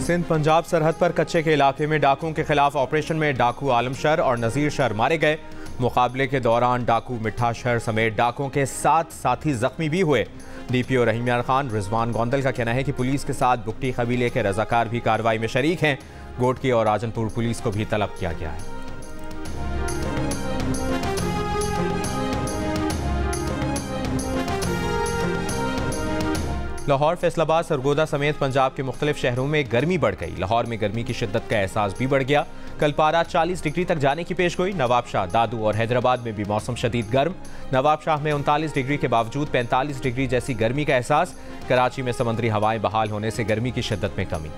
सिंध पंजाब सरहद पर कच्चे के इलाके में डाकुओं के खिलाफ ऑपरेशन में डाकू आलम शर और नजीर शर मारे गए। मुकाबले के दौरान डाकू मिठा शर समेत डाकुओं के 7 साथी जख्मी भी हुए। डीपीओ रहीम यार खान रिजवान गोंदल का कहना है कि पुलिस के साथ बुगटी कबीले के रजाकार भी कार्रवाई में शरीक हैं। गोटकी और राजनपुर पुलिस को भी तलब किया गया है। लाहौर, फैसलाबाद, सरगोदा समेत पंजाब के मुख्तलिफ शहरों में गर्मी बढ़ गई। लाहौर में गर्मी की शिद्दत का एहसास भी बढ़ गया। कल पारा 40 डिग्री तक जाने की पेशगोई। नवाबशाह, दादू और हैदराबाद में भी मौसम शदीद गर्म। नवाबशाह में 39 डिग्री के बावजूद 45 डिग्री जैसी गर्मी का एहसास। कराची में समुद्री हवाएं बहाल होने से गर्मी की शिद्दत में कमी।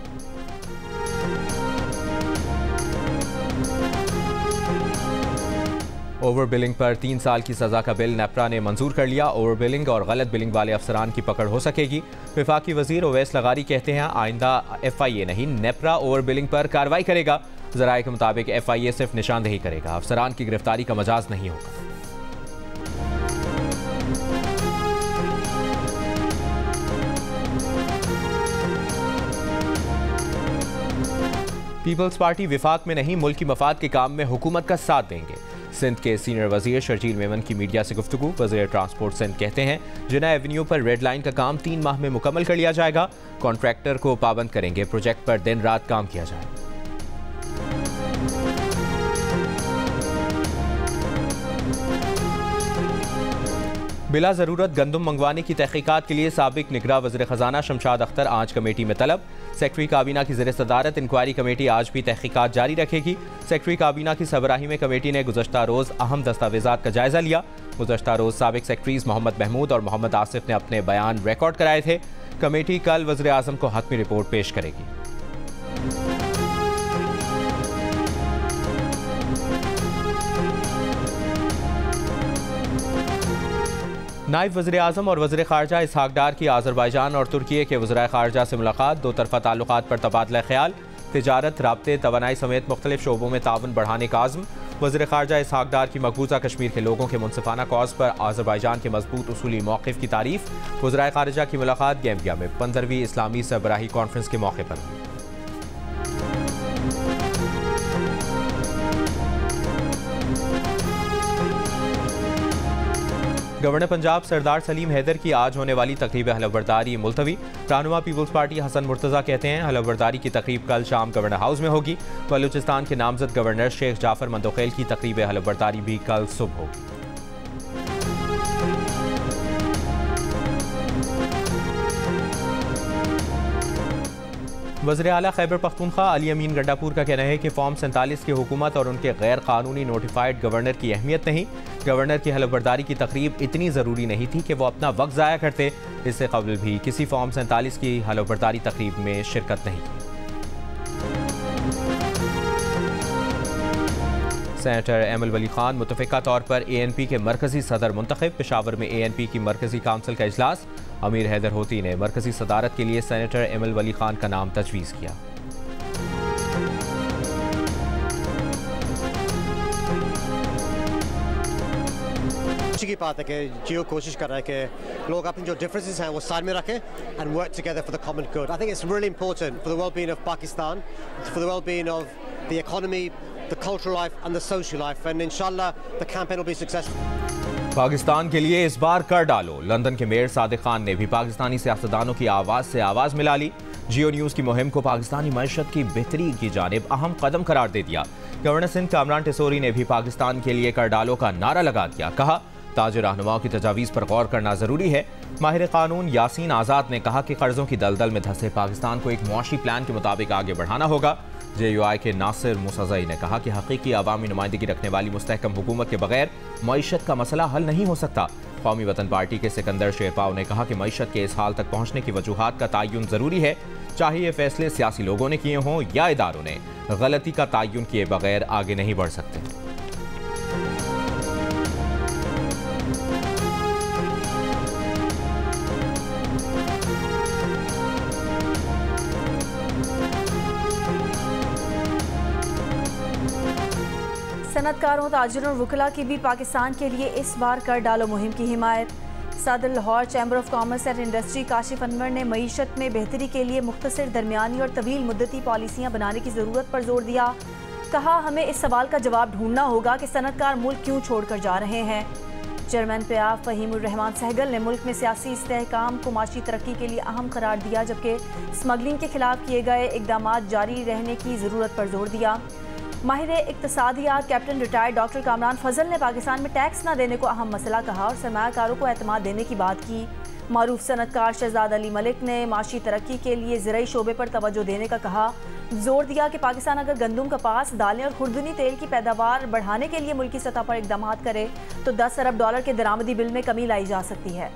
ओवर बिलिंग पर 3 साल की सजा का बिल नेपरा ने मंजूर कर लिया। ओवर बिलिंग और गलत बिलिंग वाले अफसरान की पकड़ हो सकेगी। वफाकी वजीर ओवैस लगारी कहते हैं आइंदा FIA नहीं नेपरा ओवर बिलिंग पर कार्रवाई करेगा। जराये के मुताबिक FIA सिर्फ निशानदेही करेगा, अफसरान की गिरफ्तारी का मजाज नहीं होगा। पीपल्स पार्टी विफाक में नहीं मुल्क की मफाद के काम में हुकूमत का साथ देंगे। सिंध के सीनियर वजीर शर्जील मेमन की मीडिया से गुफ्तगू। वजीर ट्रांसपोर्ट सिंध कहते हैं जिना एवेन्यू पर रेड लाइन का काम 3 माह में मुकम्मल कर लिया जाएगा। कॉन्ट्रैक्टर को पाबंद करेंगे, प्रोजेक्ट पर दिन रात काम किया जाए। बिला जरूरत गंदम मंगवाने की तहकीकात के लिए साबिक निगरान वज़ीर ख़जाना शमशाद अख्तर आज कमेटी में तलब। सेक्रेटरी काबीना की ज़ेर सदारत इंक्वायरी कमेटी आज भी तहकीकात जारी रखेगी। सेक्रेटरी काबीना की सरबराही में कमेटी ने गुज़श्ता रोज़ अहम दस्तावेज़ात का जायजा लिया। गुज़श्ता रोज़ साबिक सेक्रेटरीज मोहम्मद महमूद और मोहम्मद आसिफ ने अपने बयान रिकॉर्ड कराए थे। कमेटी कल वज़ीर आज़म को हतमी रिपोर्ट पेश करेगी। नायब वज़ीर आज़म और वज़ीर ख़ारजा इसहाक डार की आज़रबाईजान और तुर्की के वज़ीर ख़ारजा से मुलाकात। 2 तरफ़ा ताल्लुक़ात पर तबादला ख्याल। तिजारत, राब्ते, तवानाई समेत मुख्तलिफ शोबों में ताउन बढ़ाने का आज़म। वज़ीर ख़ारजा इसहाक डार की मकबूजा कश्मीर के लोगों के मुनसिफाना कॉज पर आज़रबाईजान के मजबूत उसूली मौक़िफ़ की तारीफ़। वज़ीर ख़ारजा की मुलाकात गैम्बिया में 15वीं इस्लामी सरबराही कॉन्फ्रेंस के मौके पर हुई। गवर्नर पंजाब सरदार सलीम हैदर की आज होने वाली तकरीब हलफबरदारी मुलतवी। रहनुमा पीपल्स पार्टी हसन मुर्तज़ा कहते हैं हलफबरदारी की तकरीब कल शाम गवर्नर हाउस में होगी। बलूचिस्तान के नामजद गवर्नर शेख जाफर मंदोखेल की तकरीब हलफबरदारी भी कल सुबह होगी। वज़ीर आला खैबर पख्तूनख्वा अली अमीन गंडापुर का कहना है कि फॉर्म 47 की हुकूमत और उनके गैर कानूनी नोटिफाइड गवर्नर की अहमियत नहीं। गवर्नर की हलफबरदारी की तकरीब इतनी ज़रूरी नहीं थी कि वो अपना वक्त ज़ाया करते। इससे कबल भी किसी फॉर्म 47 की हलफबरदारी तकरीब में शिरकत नहीं की। सेनेटर एमल वली खान मुतफ़िका तौर पर ANP के मरकज़ी सदर मुंतखब। पेशावर में ANP की मरकज़ी काउंसिल का इजलास। अमीर हैदर होती ने मरकज़ी सदारत के लिए सेनेटर एमल वली खान का नाम तजवीज़ किया। अच्छी की बात है कि जियो कोशिश कर रहा है कि लोग अपनी जो डिफरेंसेस हैं वो साइड में रखें and work together for the common good. I think it's really important for the well-being of Pakistan, for the well-being of the economy, the cultural life and the social life, and इंशाल्लाह the campaign will be successful. Pakistan के लिए इस बार कर डालो। London के mayor Sadiq Khan ने भी पाकिस्तानी सियासतदानों की आवाज़ से आवाज़ मिला ली। जियो न्यूज़ की मुहिम को पाकिस्तानी मईशत की बेहतरी की जानिब अहम कदम करार दे दिया। गवर्नर सिंध कामरान टिसोरी ने भी पाकिस्तान के लिए कर डालो का नारा लगा दिया। कहा ताज रहनुमाओं की तजावीज़ पर गौर करना ज़रूरी है। माहिर कानून यासीन आज़ाद ने कहा कि कर्ज़ों की दलदल में धंसे पाकिस्तान को एक मुआशी प्लान के मुताबिक आगे बढ़ाना होगा। JUI के नासिर मुसज़ई ने कहा कि हकीकी अवामी नुमाइंदगी रखने वाली मुस्तहकम हुकूमत के बगैर मईशत का मसला हल नहीं हो सकता। कौमी वतन पार्टी के सिकंदर शेरपाव ने कहा कि मईशत के इस हाल तक पहुँचने की वजूहात का तयन ज़रूरी है, चाहे ये फैसले सियासी लोगों ने किए हों या इदारों ने। गलती का तयन किए बगैर आगे नहीं बढ़ सकते। सनतकारों, ताजिरों और वकला की भी पाकिस्तान के लिए इस बार कर डालो मुहिम की हिमायत। सदर Lahore chamber of commerce and industry Kashif Anwar ने मईशत में बेहतरी के लिए मुख्तसर, दरमियानी और तवील मुद्दती पॉलिसियाँ बनाने की ज़रूरत पर जोर दिया। कहा, हमें इस सवाल का जवाब ढूंढना होगा कि सनतकार मुल्क क्यों छोड़कर जा रहे हैं। चेयरमैन पयाफ फ़हीमुर रहमान सहगल ने मुल्क में सियासी इस्तेहकाम को माशी तरक्की के लिए अहम करार दिया, जबकि स्मगलिंग के खिलाफ किए गए इकदाम जारी रहने की ज़रूरत पर जोर दिया। माहिर इक्तसादियात कैप्टन रिटायर्ड डॉक्टर कामरान फजल ने पाकिस्तान में टैक्स न देने को अहम मसला कहा और सरमायाकारों को एतमाद देने की बात की। मारूफ सनतकार शहजाद अली मलिक ने माशी तरक्की के लिए ज़राई शोबे पर तवज्जो देने का कहा। जोर दिया कि पाकिस्तान अगर गंदम, कपास, दालें और खुर्दनी तेल की पैदावार बढ़ाने के लिए मुल्की सतह पर इकदाम करे तो 10 अरब डॉलर के दरामदी बिल में कमी लाई जा सकती है।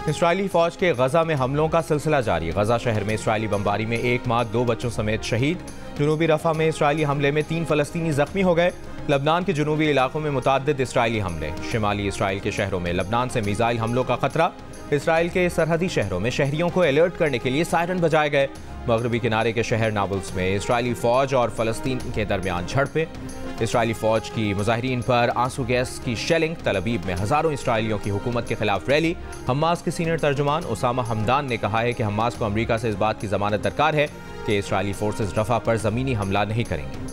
इसराइली फौज के गजा में हमलों का सिलसिला जारी। गजा शहर में इसराइली बमबारी में 1 माँ 2 बच्चों समेत शहीद। जनूबी रफा में इसराइली हमले में 3 फलस्तीनी जख्मी हो गए। लबनान के जनूबी इलाकों में मुतअद्दिद इसराइली हमले। शिमाली इसराइल के शहरों में लबनान से मिसाइल हमलों का खतरा। इसराइल के सरहदी शहरों में शहरियों को अलर्ट करने के लिए सायरन बजाए गए। मगरबी किनारे के शहर नाबुल्स में इसराइली फौज और फलस्तीन के दरमियान झड़पें। इसराइली फौज की मुजाहिरीन पर आंसू गैस की शेलिंग। तल अवीब में हज़ारों इसराइलियों की हुकूमत के खिलाफ रैली। हमास के सीनियर तर्जुमान उसामा हमदान ने कहा है कि हमास को अमरीका से इस बात की जमानत दरकार है कि इसराइली फोर्सेस रफा पर ज़मीनी हमला नहीं करेंगे।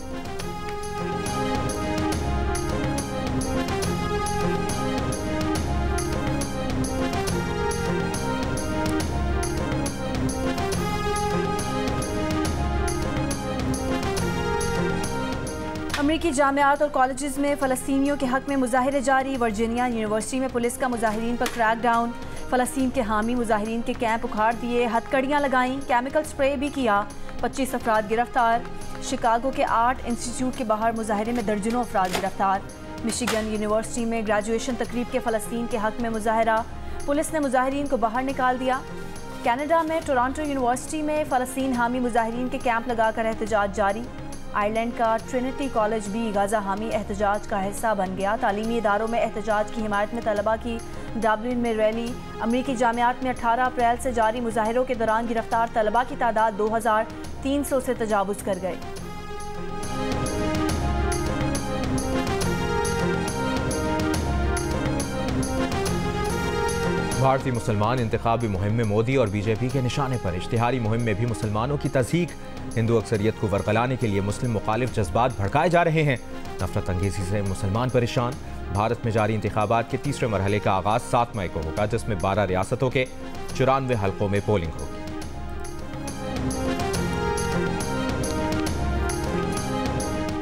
अमरीकी जामियात और कॉलेजेस में फ़लस्तीनियों के हक़ में मुजाहिरे जारी। वर्जीनिया यूनिवर्सिटी में पुलिस का मुजाहिरीन पर क्रैकडाउन। फ़लस्तीन के हामी मुजाहिरीन के कैंप उखाड़ दिए, हथकड़ियाँ लगाईं, केमिकल स्प्रे भी किया। 25 अफराद गिरफ्तार। शिकागो के आर्ट इंस्टीट्यूट के बाहर मुजाहिरे में दर्जनों अफराद गिरफ्तार। मिशिगन यूनिवर्सिटी में ग्रेजुएशन तकरीब के फ़लस्तीन के हक़ में मुजाहरा। पुलिस ने मुजाहिरीन को बाहर निकाल दिया। कनाडा में टोरंटो यूनिवर्सिटी में फ़लस्तीन हामी मुजाहिरीन के कैंप लगाकर एहतजाज जारी। आयरलैंड का ट्रिनिटी कॉलेज भी गाज़ा हामी एहतजाज का हिस्सा बन गया। तालीमी इदारों में एहतजाज की हिमायत में तलबा की डबलिन में रैली। अमरीकी जामियात में 18 अप्रैल से जारी मुजाहिरों के दौरान गिरफ्तार तलबा की तादाद 2300 से तजावुज़ कर गई। भारतीय मुसलमान इंतखाबी मुहिम में मोदी और बीजेपी के निशाने पर। इश्तिहारी मुहिम में भी मुसलमानों की तज़हीक। हिंदू अक्सरियत को वरगलाने के लिए मुस्लिम मुखालिफ जज्बात भड़काए जा रहे हैं। नफरत अंगेजी से मुसलमान परेशान। भारत में जारी इंतखाबात के तीसरे मरहले का आगाज़ 7 मई को होगा, जिसमें 12 रियासतों के 94 हल्कों में पोलिंग होगी।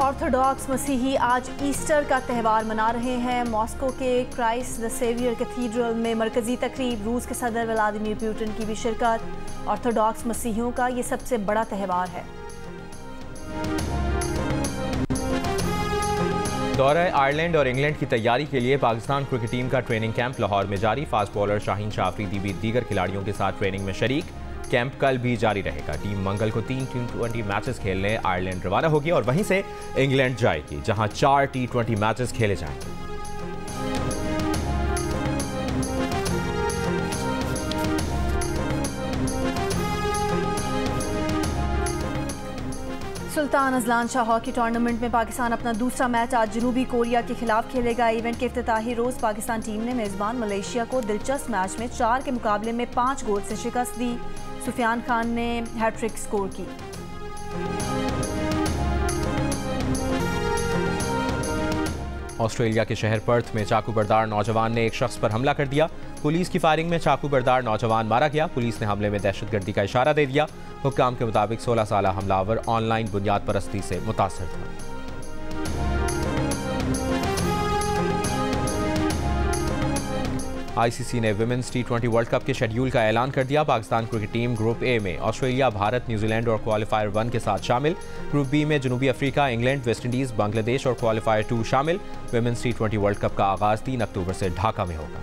ऑर्थोडॉक्स मसीही आज ईस्टर का त्यौहार मना रहे हैं। मॉस्को के क्राइस्ट द सेवियर कैथीड्रल में मरकजी तकरीब। रूस के सदर व्लादिमीर पुतिन की भी शिरकत। ऑर्थोडॉक्स मसीहियों का ये सबसे बड़ा त्यौहार है। दौरे आयरलैंड और इंग्लैंड की तैयारी के लिए पाकिस्तान क्रिकेट टीम का ट्रेनिंग कैंप लाहौर में जारी। फास्ट बॉलर शाहीन शाह अफरीदी भी दीगर खिलाड़ियों के साथ ट्रेनिंग में शरीक। कैंप कल भी जारी रहेगा। टीम मंगल को 3 T20 मैचेस खेलने आयरलैंड रवाना होगी और वहीं से इंग्लैंड जाएगी, जहां 4 T20 मैचेस खेले जाएंगे। Sultan Azlan Shah hockey tournament में पाकिस्तान अपना दूसरा मैच आज जनूबी कोरिया के खिलाफ खेलेगा। इवेंट के इफ्तिताही रोज पाकिस्तान टीम ने मेज़बान मलेशिया को दिलचस्प मैच में 4 के मुकाबले में 5 गोल से शिकस्त दी। सुफियान खान ने हैट्रिक स्कोर की। ऑस्ट्रेलिया के शहर पर्थ में चाकू बरदार नौजवान ने एक शख्स पर हमला कर दिया। पुलिस की फायरिंग में चाकू बरदार नौजवान मारा गया। पुलिस ने हमले में दहशतगर्दी का इशारा दे दिया। हुक्काम के मुताबिक 16 साल हमलावर ऑनलाइन बुनियाद परस्ती से मुतासर था। आईसीसी ने विमेंस T20 वर्ल्ड कप के शेड्यूल का ऐलान कर दिया। Pakistan cricket team group A में ऑस्ट्रेलिया, भारत, न्यूजीलैंड और क्वालिफायर 1 के साथ शामिल। ग्रुप बी में जनूबी Africa, England, West Indies, Bangladesh और क्वालिफायर 2 शामिल। विमेंस T20 वर्ल्ड कप का आगाज 3 अक्टूबर से ढाका में होगा।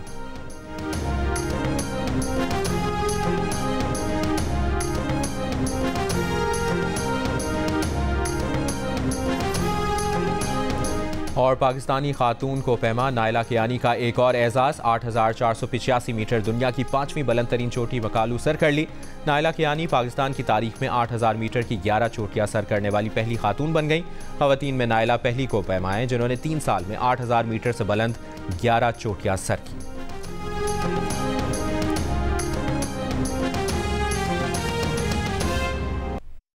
और पाकिस्तानी खातून को पैमा नायला कियानी का एक और एजाज़, 8,485 मीटर दुनिया की 5वीं बुलंद तरीन चोटी मकालू सर कर ली। नायला कियानी पाकिस्तान की तारीख में 8,000 मीटर की 11 चोटियां सर करने वाली पहली खातून बन गई। खवातीन में नायला पहली को पैमा है जिन्होंने 3 साल में 8,000 मीटर से बुलंद 11 चोटियां सर की।